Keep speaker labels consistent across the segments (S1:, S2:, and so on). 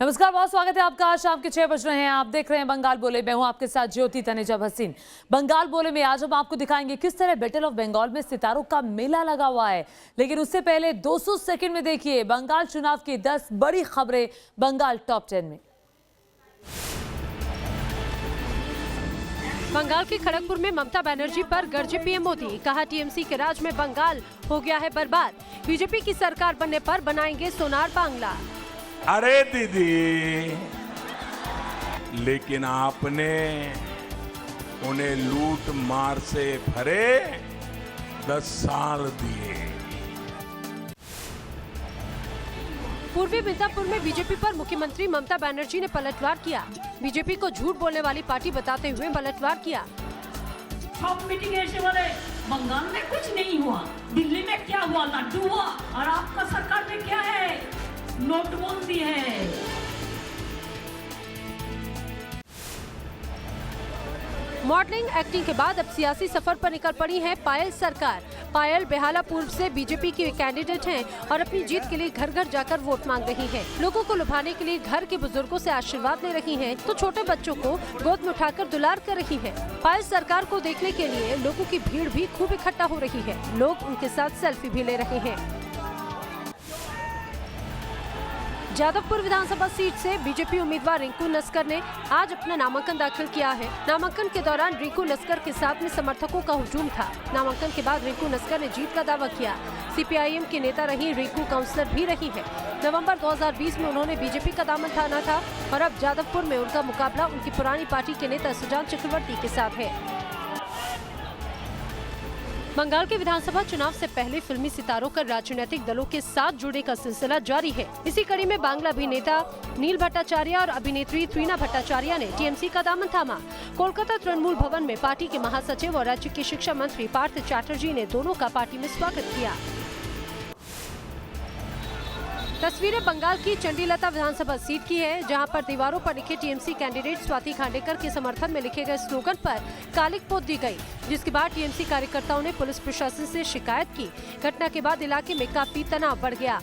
S1: नमस्कार, बहुत स्वागत है आपका। आज शाम के 6 बज रहे हैं। आप देख रहे हैं बंगाल बोले। मैं हूं आपके साथ ज्योति तनेजा भसीन। बंगाल बोले में आज हम आपको दिखाएंगे किस तरह बैटल ऑफ बंगाल में सितारों का मेला लगा हुआ है। लेकिन उससे पहले 200 सेकंड में देखिए बंगाल चुनाव की 10 बड़ी खबरें बंगाल टॉप 10 में।
S2: बंगाल के खड़गपुर में ममता बनर्जी पर गरजे पीएम मोदी। कहा टीएमसी के राज में बंगाल हो गया है बर्बाद। बीजेपी की सरकार बनने पर बनाएंगे सोनार बांग्ला।
S3: अरे दीदी, लेकिन आपने उन्हें लूट मार से भरे 10 साल दिए।
S2: पूर्वी मिदनापुर में बीजेपी पर मुख्यमंत्री ममता बनर्जी ने पलटवार किया। बीजेपी को झूठ बोलने वाली पार्टी बताते हुए पलटवार किया।
S4: सब मीटिंग ऐसे वाले बंगाल में कुछ नहीं हुआ, दिल्ली में क्या हुआ, लड्डू हुआ, और आपका सरकार में क्या है, नोटबंदी है।
S2: मॉडलिंग एक्टिंग के बाद अब सियासी सफर पर निकल पड़ी है पायल सरकार। पायल बेहाला पूर्व से बीजेपी की कैंडिडेट हैं और अपनी जीत के लिए घर घर जाकर वोट मांग रही हैं। लोगों को लुभाने के लिए घर के बुजुर्गों से आशीर्वाद ले रही हैं, तो छोटे बच्चों को गोद में उठाकर दुलार कर रही है। पायल सरकार को देखने के लिए लोगों की भीड़ भी खूब इकट्ठा हो रही है। लोग उनके साथ सेल्फी भी ले रहे हैं। जादवपुर विधानसभा सीट से बीजेपी उम्मीदवार रिंकू नस्कर ने आज अपना नामांकन दाखिल किया है। नामांकन के दौरान रिंकू नस्कर के साथ में समर्थकों का हुजूम था। नामांकन के बाद रिंकू नस्कर ने जीत का दावा किया। सीपीआईएम की नेता रही रिंकू काउंसलर भी रही है। नवंबर 2020 में उन्होंने बीजेपी का दामन थामा था और अब जादवपुर में उनका मुकाबला उनकी पुरानी पार्टी के नेता सुजान चक्रवर्ती के साथ है। बंगाल के विधानसभा चुनाव से पहले फिल्मी सितारों का राजनीतिक दलों के साथ जुड़ने का सिलसिला जारी है। इसी कड़ी में बांग्ला अभिनेता नील भट्टाचार्य और अभिनेत्री त्रिना भट्टाचार्य ने टीएमसी का दामन थामा। कोलकाता तृणमूल भवन में पार्टी के महासचिव और राज्य के शिक्षा मंत्री पार्थ चैटर्जी ने दोनों का पार्टी में स्वागत किया। तस्वीरें बंगाल की चंडीलता विधानसभा सीट की है, जहां पर दीवारों पर लिखे टीएमसी कैंडिडेट स्वाति खांडेकर के समर्थन में लिखे गए स्लोगन पर कालिक पोत दी गई, जिसके बाद टीएमसी कार्यकर्ताओं ने पुलिस प्रशासन से शिकायत की। घटना के बाद इलाके में काफी तनाव बढ़ गया।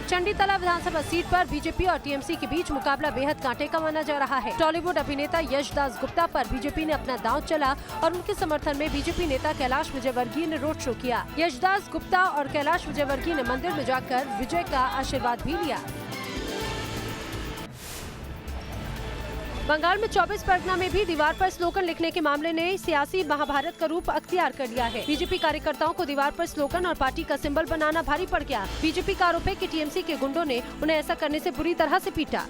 S2: चंडीतला विधानसभा सीट पर बीजेपी और टीएमसी के बीच मुकाबला बेहद कांटे का माना जा रहा है। टॉलीवुड अभिनेता यशदास गुप्ता पर बीजेपी ने अपना दांव चला और उनके समर्थन में बीजेपी नेता कैलाश विजयवर्गीय ने रोड शो किया। यशदास गुप्ता और कैलाश विजयवर्गीय ने मंदिर में जाकर विजय का आशीर्वाद भी लिया। बंगाल में 24 परगना में भी दीवार पर स्लोगन लिखने के मामले ने सियासी महाभारत का रूप अख्तियार कर लिया है। बीजेपी कार्यकर्ताओं को दीवार पर स्लोगन और पार्टी का सिंबल बनाना भारी पड़ गया। बीजेपी का आरोप है कि टीएमसी के गुंडों ने उन्हें ऐसा करने से बुरी तरह से पीटा।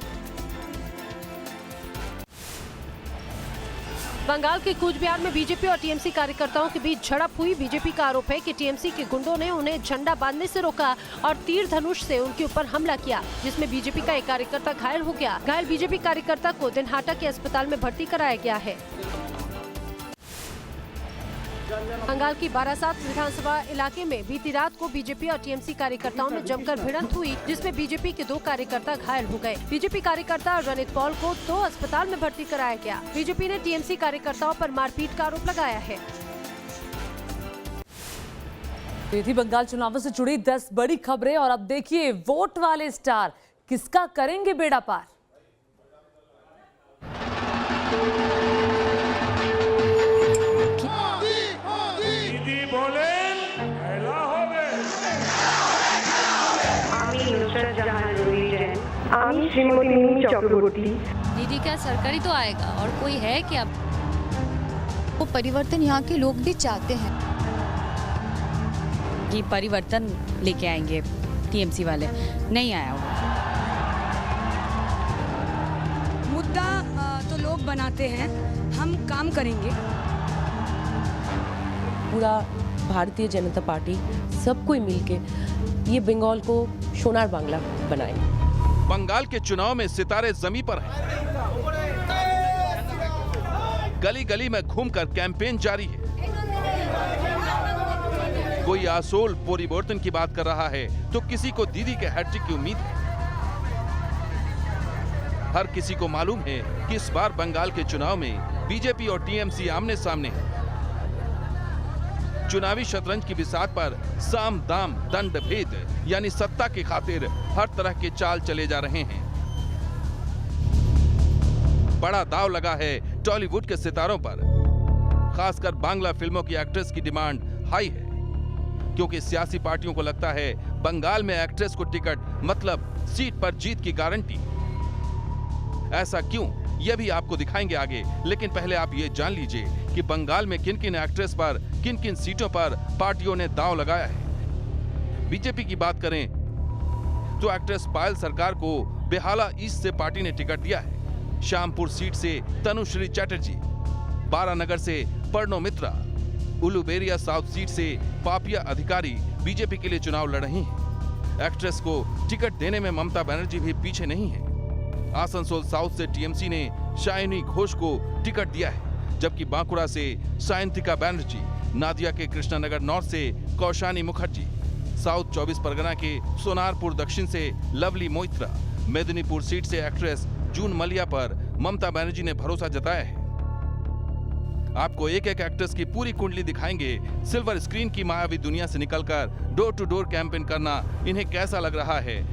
S2: बंगाल के कूच बिहार में बीजेपी और टीएमसी कार्यकर्ताओं के बीच झड़प हुई। बीजेपी का आरोप है कि टीएमसी के गुंडों ने उन्हें झंडा बांधने से रोका और तीर धनुष से उनके ऊपर हमला किया, जिसमें बीजेपी का एक कार्यकर्ता घायल हो गया। घायल बीजेपी कार्यकर्ता को दिनहाटा के अस्पताल में भर्ती कराया गया है। बंगाल की बारासात विधानसभा इलाके में बीती रात को बीजेपी और टीएमसी कार्यकर्ताओं में जमकर भिड़ंत हुई, जिसमें बीजेपी के 2 कार्यकर्ता घायल हो गए। बीजेपी कार्यकर्ता रणित पॉल को तो अस्पताल में भर्ती कराया गया। बीजेपी ने टीएमसी कार्यकर्ताओं पर मारपीट का आरोप लगाया है।
S1: ये थी बंगाल चुनावों से जुड़ी 10 बड़ी खबरें। और अब देखिए वोट वाले स्टार किसका करेंगे बेड़ा पार।
S5: श्रीमती मिमी चक्रवर्ती।
S6: दीदी क्या सरकारी तो आएगा और कोई है क्या?
S7: वो परिवर्तन यहाँ के लोग भी चाहते हैं
S6: कि परिवर्तन लेके आएंगे टीएमसी वाले। नहीं आया वो
S7: मुद्दा तो लोग बनाते हैं, हम काम करेंगे।
S8: पूरा भारतीय जनता पार्टी सब कोई मिलके ये बंगाल को सोनार बांग्ला बनाएंगे।
S9: बंगाल के चुनाव में सितारे जमीन पर हैं। गली गली में घूमकर कैंपेन जारी है। कोई आसोल परिवर्तन की बात कर रहा है तो किसी को दीदी के हैट्रिक की उम्मीद है। हर किसी को मालूम है कि इस बार बंगाल के चुनाव में बीजेपी और टीएमसी आमने सामने है। चुनावी शतरंज की बिसात पर साम दाम दंड भेद यानी सत्ता की खातिर हर तरह के चाल चले जा रहे हैं। बड़ा दाव लगा है टॉलीवुड के सितारों पर। खासकर बांग्ला फिल्मों की एक्ट्रेस की डिमांड हाई है, क्योंकि सियासी पार्टियों को लगता है बंगाल में एक्ट्रेस को टिकट मतलब सीट पर जीत की गारंटी। ऐसा क्यों, यह भी आपको दिखाएंगे आगे, लेकिन पहले आप ये जान लीजिए कि बंगाल में किन किन एक्ट्रेस पर किन किन सीटों पर पार्टियों ने दांव लगाया है। बीजेपी की बात करें तो एक्ट्रेस पायल सरकार को बेहाला ईस्ट से पार्टी ने टिकट दिया है। श्यामपुर सीट से तनुश्री चैटर्जी, बारानगर से पर्णो मित्रा, उलुबेरिया साउथ सीट से पापिया अधिकारी बीजेपी के लिए चुनाव लड़ रही हैं। एक्ट्रेस को टिकट देने में ममता बनर्जी भी पीछे नहीं है। आसनसोल साउथ से टीएमसी ने शाइनी घोष को टिकट दिया है, जबकि बांकुड़ा से सायंतिका बनर्जी, नादिया के कृष्णानगर नॉर्थ से कौशानी मुखर्जी, साउथ 24 परगना के सोनारपुर दक्षिण से लवली मोइत्रा, मेदिनीपुर सीट से एक्ट्रेस जून मलिया पर ममता बनर्जी ने भरोसा जताया है। आपको एक एक एक्ट्रेस की पूरी कुंडली दिखाएंगे। सिल्वर स्क्रीन की मायावी दुनिया से निकलकर डोर टू डोर कैंपेन करना इन्हें कैसा लग रहा है।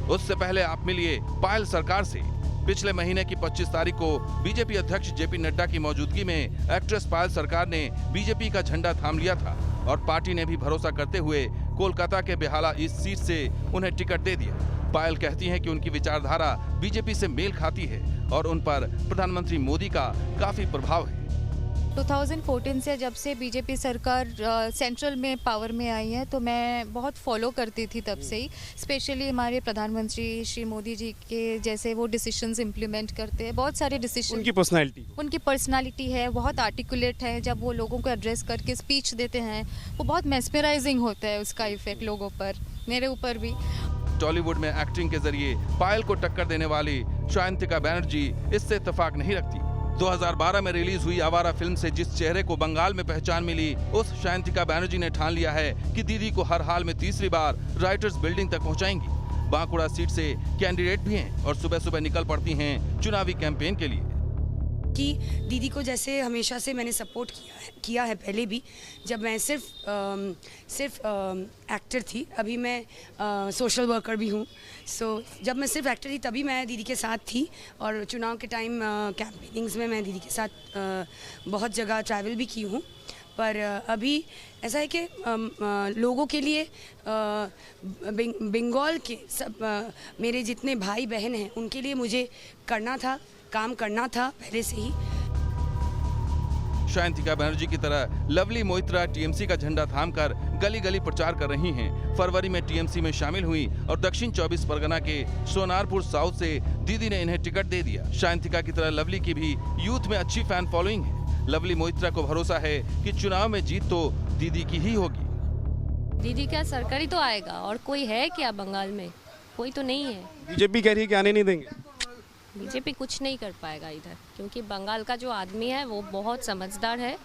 S9: उससे पहले आप मिलिए पायल सरकार से। पिछले महीने की 25 तारीख को बीजेपी अध्यक्ष जेपी नड्डा की मौजूदगी में एक्ट्रेस पायल सरकार ने बीजेपी का झंडा थाम लिया था और पार्टी ने भी भरोसा करते हुए कोलकाता के बेहाला ईस्ट सीट से उन्हें टिकट दे दिया। पायल कहती हैं कि उनकी विचारधारा बीजेपी से मेल खाती है और उन पर प्रधानमंत्री मोदी का काफी प्रभाव है।
S10: 2014 से जब से बीजेपी सरकार सेंट्रल में पावर में आई है तो मैं बहुत फॉलो करती थी तब से ही। स्पेशली हमारे प्रधानमंत्री श्री मोदी जी के जैसे वो डिसीजंस इम्प्लीमेंट करते हैं, बहुत सारे डिसीजन। उनकी पर्सनालिटी है, बहुत आर्टिकुलेट है। जब वो लोगों को एड्रेस करके स्पीच देते हैं वो बहुत मेस्मराइजिंग होता है, उसका इफेक्ट लोगों पर, मेरे ऊपर भी।
S9: टॉलीवुड में एक्टिंग के जरिए पायल को टक्कर देने वाली सायंतिका बनर्जी इससे इत्तेफाक नहीं रखती। 2012 में रिलीज हुई आवारा फिल्म से जिस चेहरे को बंगाल में पहचान मिली, उस सायंतिका बनर्जी ने ठान लिया है कि दीदी को हर हाल में तीसरी बार राइटर्स बिल्डिंग तक पहुंचाएंगी। बांकुड़ा सीट से कैंडिडेट भी हैं और सुबह सुबह निकल पड़ती हैं चुनावी कैंपेन के लिए।
S7: कि दीदी को जैसे हमेशा से मैंने सपोर्ट किया है पहले भी, जब मैं सिर्फ एक्टर थी, अभी मैं सोशल वर्कर भी हूँ। सो जब मैं सिर्फ एक्टर थी तभी मैं दीदी के साथ थी और चुनाव के टाइम कैंपेनिंग्स में मैं दीदी के साथ बहुत जगह ट्रैवल भी की हूँ। पर अभी ऐसा है कि लोगों के लिए बंगाल के सब मेरे जितने भाई बहन हैं उनके लिए मुझे काम करना था पहले से ही।
S9: सायंतिका बनर्जी की तरह लवली मोइत्रा टीएमसी का झंडा थामकर गली गली प्रचार कर रही हैं। फरवरी में टीएमसी में शामिल हुई और दक्षिण 24 परगना के सोनारपुर साउथ से दीदी ने इन्हें टिकट दे दिया। सायंतिका की तरह लवली की भी यूथ में अच्छी फैन फॉलोइंग है। लवली मोइत्रा को भरोसा है कि चुनाव में जीत तो दीदी की ही होगी।
S10: दीदी क्या सरकारी तो आएगा, और कोई है क्या बंगाल में? कोई तो नहीं है।
S11: बीजेपी कह रही है कि आने नहीं देंगे।
S10: बीजेपी कुछ नहीं कर पाएगा इधर, क्योंकि बंगाल का जो आदमी है वो बहुत समझदार है।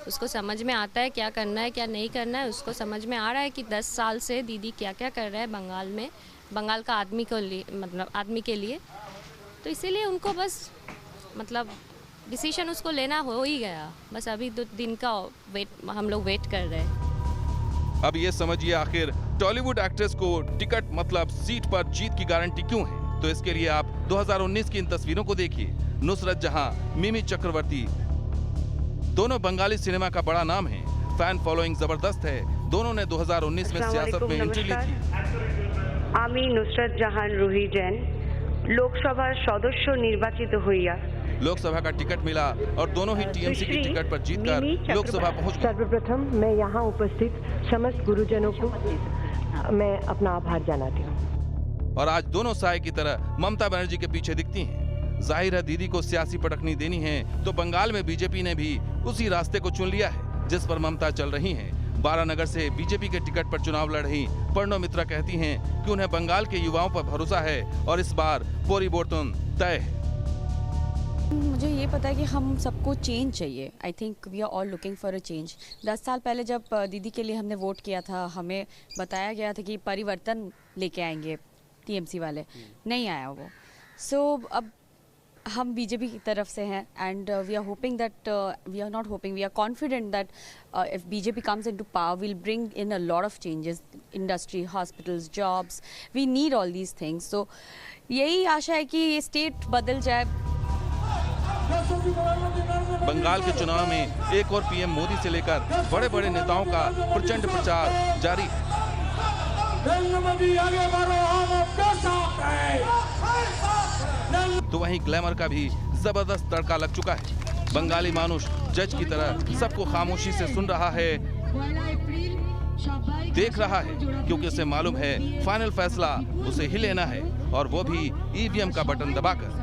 S10: उसको समझ में आता है क्या करना है क्या नहीं करना है। उसको समझ में आ रहा है कि 10 साल से दीदी क्या क्या कर रहा है बंगाल में, बंगाल का आदमी को लिए, मतलब आदमी के लिए। तो इसीलिए उनको बस मतलब डिसीजन उसको लेना हो ही गया। बस अभी 2 दिन का हम लोग वेट कर रहे हैं।
S9: अब ये समझिए आखिर टॉलीवुड एक्ट्रेस को टिकट मतलब सीट पर जीत की गारंटी क्यों है। तो इसके लिए आप 2019 की इन तस्वीरों को देखिए। नुसरत जहां, मिमी चक्रवर्ती, दोनों बंगाली सिनेमा का बड़ा नाम है, फैन फॉलोइंग जबरदस्त है। दोनों ने 2019 में सियासत में एंट्री ली थी।
S5: আমি নুসরাত জাহান রুহি জैन লোকসভার সদস্য নির্বাচিত হইয়া
S9: लोकसभा का टिकट मिला और दोनों ही टीएमसी की टिकट पर जीतकर लोकसभा पहुंच गए।
S5: सर्वप्रथम मैं यहाँ उपस्थित समस्त गुरुजनों को मैं अपना आभार जनाती हूँ।
S9: और आज दोनों साय की तरह ममता बनर्जी के पीछे दिखती हैं। जाहिर है दीदी को सियासी पटकनी देनी है तो बंगाल में बीजेपी ने भी उसी रास्ते को चुन लिया है जिस पर ममता चल रही हैं। बारानगर से बीजेपी के टिकट पर चुनाव लड़ रही पर्णो मित्रा कहती हैं कि उन्हें बंगाल के युवाओं पर भरोसा है और इस बार परिवर्तन तय है।
S6: मुझे ये पता है कि हम सबको चेंज चाहिए। I think we are all looking for a change. 10 साल पहले जब दीदी के लिए हमने वोट किया था, हमें बताया गया था कि परिवर्तन लेके आएंगे टीएमसी वाले, नहीं आया वो। सो अब हम बीजेपी की तरफ से हैं and we are hoping that we are not hoping we are confident that if BJP comes into power will bring in a lot of changes, industry, hospitals, jobs, we need all these things. So यही आशा है कि ये state बदल जाए।
S9: बंगाल के चुनाव में एक और पीएम मोदी से लेकर बड़े बड़े नेताओं का प्रचंड प्रचार जारी है। तो वहीं ग्लैमर का भी जबरदस्त तड़का लग चुका है। बंगाली मानुष जज की तरह सबको खामोशी से सुन रहा है, देख रहा है, क्योंकि उसे मालूम है फाइनल फैसला उसे ही लेना है, और वो भी ईवीएम का बटन दबाकर।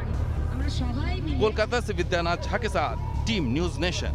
S9: कोलकाता से विद्यानाथ झा के साथ टीम न्यूज़ नेशन।